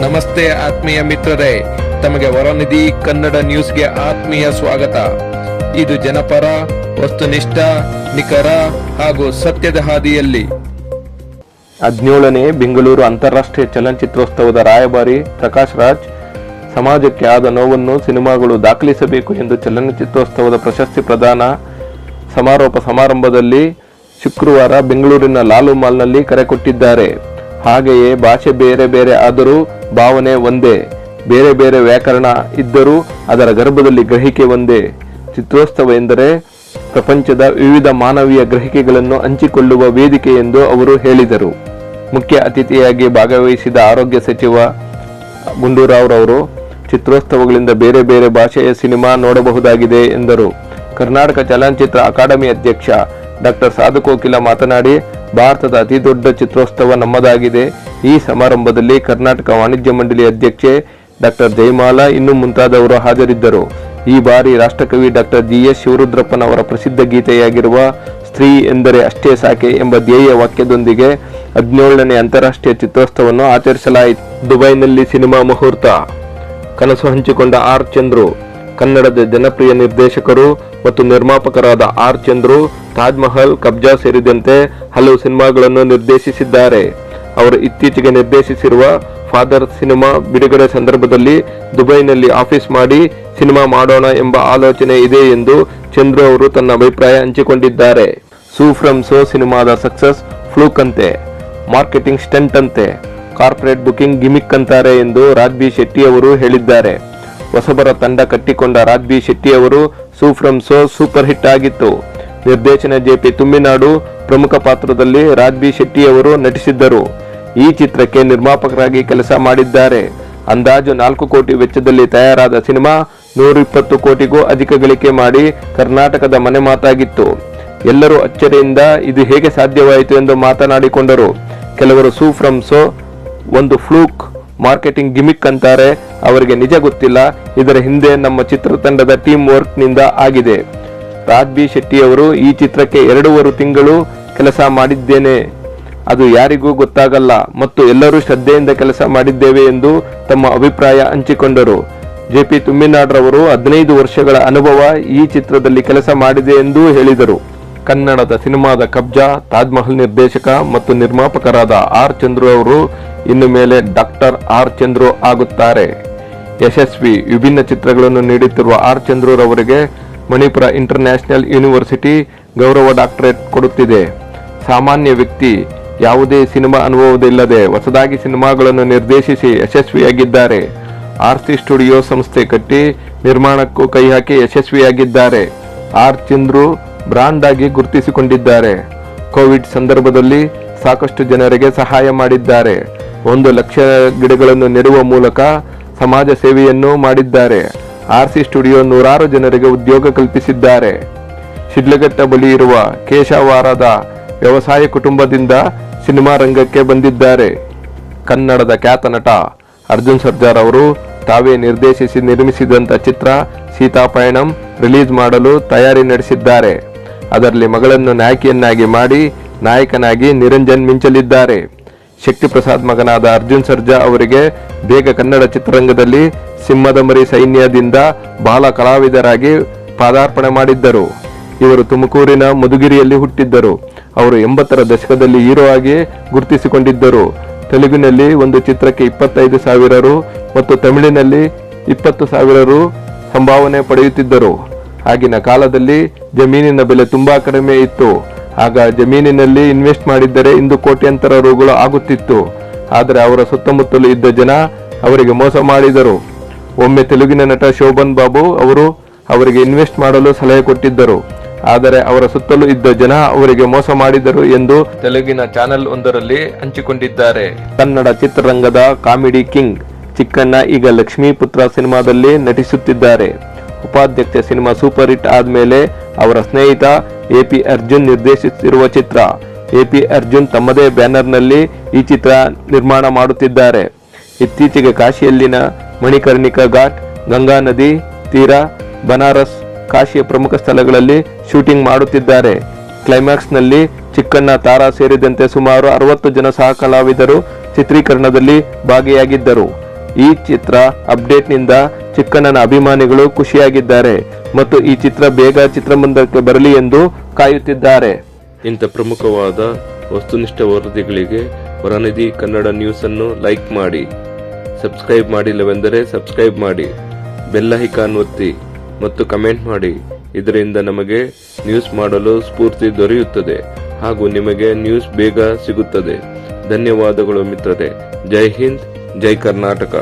ನಮಸ್ತೆ ಆತ್ಮೀಯ ಮಿತ್ರರೇ, ತಮಗೆ ವರನಿಧಿ ಕನ್ನಡ ನ್ಯೂಸ್ಗೆ ಆತ್ಮೀಯ ಸ್ವಾಗತ. ಇದು ಜನಪರ, ವಸ್ತುನಿಷ್ಠ, ನಿಖರ ಹಾಗೂ ಸತ್ಯದ ಹಾದಿಯಲ್ಲಿ. 17ನೇ ಬೆಂಗಳೂರು ಅಂತಾರಾಷ್ಟ್ರೀಯ ಚಲನಚಿತ್ರೋತ್ಸವದ ರಾಯಭಾರಿ ಪ್ರಕಾಶ್ ರಾಜ್, ಸಮಾಜಕ್ಕೆ ಆದ ನೋವನ್ನು ಸಿನಿಮಾಗಳು ದಾಖಲಿಸಬೇಕು ಎಂದು ಚಲನಚಿತ್ರೋತ್ಸವದ ಪ್ರಶಸ್ತಿ ಪ್ರದಾನ ಸಮಾರೋಪ ಸಮಾರಂಭದಲ್ಲಿ ಶುಕ್ರವಾರ ಬೆಂಗಳೂರಿನ ಲಾಲು ಮಾಲ್ನಲ್ಲಿ ಕರೆ ಕೊಟ್ಟಿದ್ದಾರೆ. ಹಾಗೆಯೇ ಭಾಷೆ ಬೇರೆ ಬೇರೆ ಆದರೂ ಭಾವನೆ ಒಂದೇ, ಬೇರೆ ಬೇರೆ ವ್ಯಾಕರಣ ಇದ್ದರೂ ಅದರ ಗರ್ಭದಲ್ಲಿ ಗ್ರಹಿಕೆ ಒಂದೇ. ಚಿತ್ರೋತ್ಸವ ಎಂದರೆ ಪ್ರಪಂಚದ ವಿವಿಧ ಮಾನವೀಯ ಗ್ರಹಿಕೆಗಳನ್ನು ಹಂಚಿಕೊಳ್ಳುವ ವೇದಿಕೆ ಎಂದು ಅವರು ಹೇಳಿದರು. ಮುಖ್ಯ ಅತಿಥಿಯಾಗಿ ಭಾಗವಹಿಸಿದ ಆರೋಗ್ಯ ಸಚಿವ ಗುಂಡೂರಾವ್ರವರು, ಚಿತ್ರೋತ್ಸವಗಳಿಂದ ಬೇರೆ ಬೇರೆ ಭಾಷೆಯ ಸಿನಿಮಾ ನೋಡಬಹುದಾಗಿದೆ ಎಂದರು. ಕರ್ನಾಟಕ ಚಲನಚಿತ್ರ ಅಕಾಡೆಮಿ ಅಧ್ಯಕ್ಷ ಡಾಕ್ಟರ್ ಸಾಧು ಕೋಕಿಲ ಮಾತನಾಡಿ, ಭಾರತದ ಅತಿ ದೊಡ್ಡ ಚಿತ್ರೋತ್ಸವ ನಮ್ಮದಾಗಿದೆ. ಈ ಸಮಾರಂಭದಲ್ಲಿ ಕರ್ನಾಟಕ ವಾಣಿಜ್ಯ ಮಂಡಳಿ ಅಧ್ಯಕ್ಷೆ ಡಾಕ್ಟರ್ ಜಯಮಾಲಾ ಇನ್ನೂ ಮುಂತಾದವರು ಹಾಜರಿದ್ದರು. ಈ ಬಾರಿ ರಾಷ್ಟ್ರಕವಿ ಡಾಕ್ಟರ್ GS ಶಿವರುದ್ರಪ್ಪನವರ ಪ್ರಸಿದ್ಧ ಗೀತೆಯಾಗಿರುವ ಸ್ತ್ರೀ ಎಂದರೆ ಅಷ್ಟೇ ಸಾಕೆ ಎಂಬ ಧ್ಯೇಯ ವಾಕ್ಯದೊಂದಿಗೆ 17ನೇ ಅಂತಾರಾಷ್ಟ್ರೀಯ ಚಿತ್ರೋತ್ಸವವನ್ನು ಆಚರಿಸಲಾಯಿತು. ದುಬೈನಲ್ಲಿ ಸಿನಿಮಾ ಮುಹೂರ್ತ. ಕನಸು ಹಂಚಿಕೊಂಡ ಆರ್ ಚಂದ್ರು. ಕನ್ನಡದ ಜನಪ್ರಿಯ ನಿರ್ದೇಶಕರು ಮತ್ತು ನಿರ್ಮಾಪಕರಾದ ಆರ್ ಚಂದ್ರು ತಾಜ್ ಮಹಲ್, ಕಬ್ಜಾ ಸೇರಿದಂತೆ ಹಲವು ಸಿನಿಮಾಗಳನ್ನು ನಿರ್ದೇಶಿಸಿದ್ದಾರೆ. ಅವರು ಇತ್ತೀಚೆಗೆ ನಿರ್ದೇಶಿಸಿರುವ ಫಾದರ್ ಸಿನಿಮಾ ಬಿಡುಗಡೆ ಸಂದರ್ಭದಲ್ಲಿ ದುಬೈನಲ್ಲಿ ಆಫೀಸ್ ಮಾಡಿ ಸಿನಿಮಾ ಮಾಡೋಣ ಎಂಬ ಆಲೋಚನೆ ಇದೆ ಎಂದು ಚಂದ್ರು ಅವರು ತನ್ನ ಅಭಿಪ್ರಾಯ ಹಂಚಿಕೊಂಡಿದ್ದಾರೆ. ಸೂ ಫ್ರಮ್ ಸೋ ಸಿನಿಮಾದ ಸಕ್ಸಸ್ ಫ್ಲೂಕ್ ಅಂತೆ, ಮಾರ್ಕೆಟಿಂಗ್ ಸ್ಟಂಟ್ ಅಂತೆ, ಕಾರ್ಪೊರೇಟ್ ಬುಕಿಂಗ್ ಗಿಮಿಕ್ ಅಂತಾರೆ ಎಂದು ರಾಜ್ ಬಿ ಶೆಟ್ಟಿ ಅವರು ಹೇಳಿದ್ದಾರೆ. ಹೊಸಬರ ತಂಡ ಕಟ್ಟಿಕೊಂಡ ರಾಜ್ ಬಿ ಶೆಟ್ಟಿ ಅವರು ಸೂ ಫ್ರಮ್ ಸೋ ಸೂಪರ್ ಹಿಟ್ ಆಗಿತ್ತು. ನಿರ್ದೇಶನ JP ತುಮ್ಮಿನಾಡು ಪ್ರಮುಖ ಪಾತ್ರದಲ್ಲಿ ರಾಜ್ ಬಿ ಶೆಟ್ಟಿ ಅವರು ನಟಿಸಿದ್ದರು. ಈ ಚಿತ್ರಕ್ಕೆ ನಿರ್ಮಾಪಕರಾಗಿ ಕೆಲಸ ಮಾಡಿದ್ದಾರೆ. ಅಂದಾಜು 4 ಕೋಟಿ ವೆಚ್ಚದಲ್ಲಿ ತಯಾರಾದ ಸಿನಿಮಾ 120 ಕೋಟಿಗೂ ಅಧಿಕ ಗಳಿಕೆ ಮಾಡಿ ಕರ್ನಾಟಕದ ಮನೆ ಮಾತಾಗಿತ್ತು. ಎಲ್ಲರೂ ಅಚ್ಚರಿಯಿಂದ ಇದು ಹೇಗೆ ಸಾಧ್ಯವಾಯಿತು ಎಂದು ಮಾತನಾಡಿಕೊಂಡರು. ಕೆಲವರು ಸೂ ಫ್ರಮ್ ಸೋ ಒಂದು ಫ್ಲೂಕ್, ಮಾರ್ಕೆಟಿಂಗ್ ಗಿಮಿಕ್ ಅಂತಾರೆ. ಅವರಿಗೆ ನಿಜ ಗೊತ್ತಿಲ್ಲ, ಇದರ ಹಿಂದೆ ನಮ್ಮ ಚಿತ್ರತಂಡದ ಟೀಮ್ ವರ್ಕ್ ನಿಂದ ಆಗಿದೆ. ರಾಜ್ ಬಿ ಶೆಟ್ಟಿ ಅವರು, ಈ ಚಿತ್ರಕ್ಕೆ 2.5 ತಿಂಗಳು ಕೆಲಸ ಮಾಡಿದ್ದೇನೆ, ಅದು ಯಾರಿಗೂ ಗೊತ್ತಾಗಲ್ಲ ಮತ್ತು ಎಲ್ಲರೂ ಶ್ರದ್ಧೆಯಿಂದ ಕೆಲಸ ಮಾಡಿದ್ದೇವೆ ಎಂದು ತಮ್ಮ ಅಭಿಪ್ರಾಯ ಹಂಚಿಕೊಂಡರು. JP ತುಮ್ಮಿನಾಡ್ರವರು 15 ವರ್ಷಗಳ ಅನುಭವ ಈ ಚಿತ್ರದಲ್ಲಿ ಕೆಲಸ ಮಾಡಿದೆ ಎಂದು ಹೇಳಿದರು. ಕನ್ನಡದ ಸಿನಿಮಾದ ಕಬ್ಜಾ, ತಾಜ್ ಮಹಲ್ ನಿರ್ದೇಶಕ ಮತ್ತು ನಿರ್ಮಾಪಕರಾದ ಆರ್ ಚಂದ್ರು ಅವರು ಇನ್ನು ಮೇಲೆ ಡಾಕ್ಟರ್ ಆರ್ ಚಂದ್ರು ಆಗುತ್ತಾರೆ. ಯಶಸ್ವಿ ವಿಭಿನ್ನ ಚಿತ್ರಗಳನ್ನು ನೀಡುತ್ತಿರುವ ಆರ್ ಚಂದ್ರು ರವರಿಗೆ ಮಣಿಪುರ ಇಂಟರ್ನ್ಯಾಷನಲ್ ಯೂನಿವರ್ಸಿಟಿ ಗೌರವ ಡಾಕ್ಟರೇಟ್ ಕೊಡುತ್ತಿದೆ. ಸಾಮಾನ್ಯ ವ್ಯಕ್ತಿ, ಯಾವುದೇ ಸಿನಿಮಾ ಅನುಭವವಿಲ್ಲದೆ ಹೊಸದಾಗಿ ಸಿನಿಮಾಗಳನ್ನು ನಿರ್ದೇಶಿಸಿ ಯಶಸ್ವಿಯಾಗಿದ್ದಾರೆ. RC ಸ್ಟುಡಿಯೋ ಸಂಸ್ಥೆ ಕಟ್ಟಿ ನಿರ್ಮಾಣಕ್ಕೂ ಕೈ ಹಾಕಿ ಯಶಸ್ವಿಯಾಗಿದ್ದಾರೆ. ಆರ್ ಚಂದ್ರು ಬ್ರಾಂಡ್ ಆಗಿ ಗುರುತಿಸಿಕೊಂಡಿದ್ದಾರೆ. ಕೋವಿಡ್ ಸಂದರ್ಭದಲ್ಲಿ ಸಾಕಷ್ಟು ಜನರಿಗೆ ಸಹಾಯ ಮಾಡಿದ್ದಾರೆ. 1 ಲಕ್ಷ ಗಿಡಗಳನ್ನು ನೆಡುವ ಮೂಲಕ ಸಮಾಜ ಸೇವೆಯನ್ನು ಮಾಡಿದ್ದಾರೆ. RC ಸ್ಟುಡಿಯೋ 100 ಜನರಿಗೆ ಉದ್ಯೋಗ ಕಲ್ಪಿಸಿದ್ದಾರೆ. ಶಿಡ್ಲಘಟ್ಟ ಬಳಿ ಇರುವ ಕೇಶವಾರದ ವ್ಯವಸಾಯ ಕುಟುಂಬದಿಂದ ಸಿನಿಮಾ ರಂಗಕ್ಕೆ ಬಂದಿದ್ದಾರೆ. ಕನ್ನಡದ ಖ್ಯಾತ ನಟ ಅರ್ಜುನ್ ಸರ್ಜಾರ್ ಅವರು ತಾವೇ ನಿರ್ದೇಶಿಸಿ ನಿರ್ಮಿಸಿದಂಥ ಚಿತ್ರ ಸೀತಾಪಯಣಂ ರಿಲೀಸ್ ಮಾಡಲು ತಯಾರಿ ನಡೆಸಿದ್ದಾರೆ. ಅದರಲ್ಲಿ ಮಗಳನ್ನು ನಾಯಕಿಯನ್ನಾಗಿ ಮಾಡಿ ನಾಯಕನಾಗಿ ನಿರಂಜನ್ ಮಿಂಚಲಿದ್ದಾರೆ. ಶಕ್ತಿ ಪ್ರಸಾದ್ ಮಗನಾದ ಅರ್ಜುನ್ ಸರ್ಜಾ ಅವರಿಗೆ ಬೇಗ ಕನ್ನಡ ಚಿತ್ರರಂಗದಲ್ಲಿ ಸಿಂಹದ ಮರಿ ಸೈನ್ಯದಿಂದ ಬಾಲ ಕಲಾವಿದರಾಗಿ ಪಾದಾರ್ಪಣೆ ಮಾಡಿದ್ದರು. ಇವರು ತುಮಕೂರಿನ ಮಧುಗಿರಿಯಲ್ಲಿ ಹುಟ್ಟಿದ್ದರು. ಅವರು 80ರ ದಶಕದಲ್ಲಿ ಹೀರೋ ಆಗಿ ಗುರುತಿಸಿಕೊಂಡಿದ್ದರು. ತೆಲುಗಿನಲ್ಲಿ ಒಂದು ಚಿತ್ರಕ್ಕೆ 25,000 ರು ಮತ್ತು ತಮಿಳಿನಲ್ಲಿ 20,000 ರು ಸಂಭಾವನೆ ಪಡೆಯುತ್ತಿದ್ದರು. ಆಗಿನ ಕಾಲದಲ್ಲಿ ಜಮೀನಿನ ಬೆಲೆ ತುಂಬಾ ಕಡಿಮೆ ಇತ್ತು. ಆಗ ಜಮೀನಿನಲ್ಲಿ ಇನ್ವೆಸ್ಟ್ ಮಾಡಿದ್ದರೆ ಇಂದು ಕೋಟ್ಯಾಂತರ ರುಗಳು ಆಗುತ್ತಿತ್ತು. ಆದರೆ ಅವರ ಸುತ್ತಮುತ್ತಲು ಇದ್ದ ಜನ ಅವರಿಗೆ ಮೋಸ ಮಾಡಿದರು. ಒಮ್ಮೆ ತೆಲುಗಿನ ನಟ ಶೋಭನ್ ಬಾಬು ಅವರು ಅವರಿಗೆ ಇನ್ವೆಸ್ಟ್ ಮಾಡಲು ಸಲಹೆ ಕೊಟ್ಟಿದ್ದರು. ಆದರೆ ಅವರ ಸುತ್ತಲೂ ಇದ್ದ ಜನ ಅವರಿಗೆ ಮೋಸ ಮಾಡಿದರು ಎಂದು ತೆಲುಗಿನ ಚಾನೆಲ್ ಒಂದರಲ್ಲಿ ಹಂಚಿಕೊಂಡಿದ್ದಾರೆ. ಕನ್ನಡ ಚಿತ್ರರಂಗದ ಕಾಮಿಡಿ ಕಿಂಗ್ ಚಿಕ್ಕಣ್ಣ ಈಗ ಲಕ್ಷ್ಮೀಪುತ್ರ ಸಿನಿಮಾದಲ್ಲಿ ನಟಿಸುತ್ತಿದ್ದಾರೆ. ಉಪಾಧ್ಯಕ್ಷ ಸಿನಿಮಾ ಸೂಪರ್ ಹಿಟ್ ಆದ್ಮೇಲೆ ಅವರ ಸ್ನೇಹಿತ AP ಅರ್ಜುನ್ ನಿರ್ದೇಶಿಸಿರುವ ಚಿತ್ರ. AP ಅರ್ಜುನ್ ತಮ್ಮದೇ ಬ್ಯಾನರ್ನಲ್ಲಿ ಈ ಚಿತ್ರ ನಿರ್ಮಾಣ ಮಾಡುತ್ತಿದ್ದಾರೆ. ಇತ್ತೀಚೆಗೆ ಕಾಶಿಯಲ್ಲಿನ ಮಣಿಕರ್ಣಿಕಾ ಘಾಟ್, ಗಂಗಾ ನದಿ ತೀರ, ಬನಾರಸ್, ಕಾಶಿಯ ಪ್ರಮುಖ ಸ್ಥಳಗಳಲ್ಲಿ ಶೂಟಿಂಗ್ ಮಾಡುತ್ತಿದ್ದಾರೆ. ಕ್ಲೈಮ್ಯಾಕ್ಸ್ನಲ್ಲಿ ಚಿಕ್ಕಣ್ಣ, ತಾರಾ ಸೇರಿದಂತೆ ಸುಮಾರು 60 ಜನ ಸಹ ಕಲಾವಿದರು ಚಿತ್ರೀಕರಣದಲ್ಲಿ ಭಾಗಿಯಾಗಿದ್ದರು. ಈ ಚಿತ್ರ ಅಪ್ಡೇಟ್ನಿಂದ ಚಿಕ್ಕಣ್ಣನ ಅಭಿಮಾನಿಗಳು ಖುಷಿಯಾಗಿದ್ದಾರೆ ಮತ್ತು ಈ ಚಿತ್ರ ಬೇಗ ಚಿತ್ರಮಂದಿರಕ್ಕೆ ಬರಲಿ ಎಂದು ಕಾಯುತ್ತಿದ್ದಾರೆ. ಇಂಥ ಪ್ರಮುಖವಾದ ವಸ್ತುನಿಷ್ಠ ವರದಿಗಳಿಗೆ ವರನಿಧಿ ಕನ್ನಡ ನ್ಯೂಸ್ ಅನ್ನು ಲೈಕ್ ಮಾಡಿ. ಸಬ್ಸ್ಕ್ರೈಬ್ ಮಾಡಿಲ್ಲವೆಂದರೆ ಸಬ್ಸ್ಕ್ರೈಬ್ ಮಾಡಿ, ಬೆಲ್ ಐಕಾನ್ ಒತ್ತಿ ಮತ್ತು ಕಮೆಂಟ್ ಮಾಡಿ. ಇದರಿಂದ ನಮಗೆ ನ್ಯೂಸ್ ಮಾಡಲು ಸ್ಫೂರ್ತಿ ದೊರೆಯುತ್ತದೆ ಹಾಗೂ ನಿಮಗೆ ನ್ಯೂಸ್ ಬೇಗ ಸಿಗುತ್ತದೆ. ಧನ್ಯವಾದಗಳು ಮಿತ್ರರೇ. ಜೈ ಹಿಂದ್, ಜೈ ಕರ್ನಾಟಕ.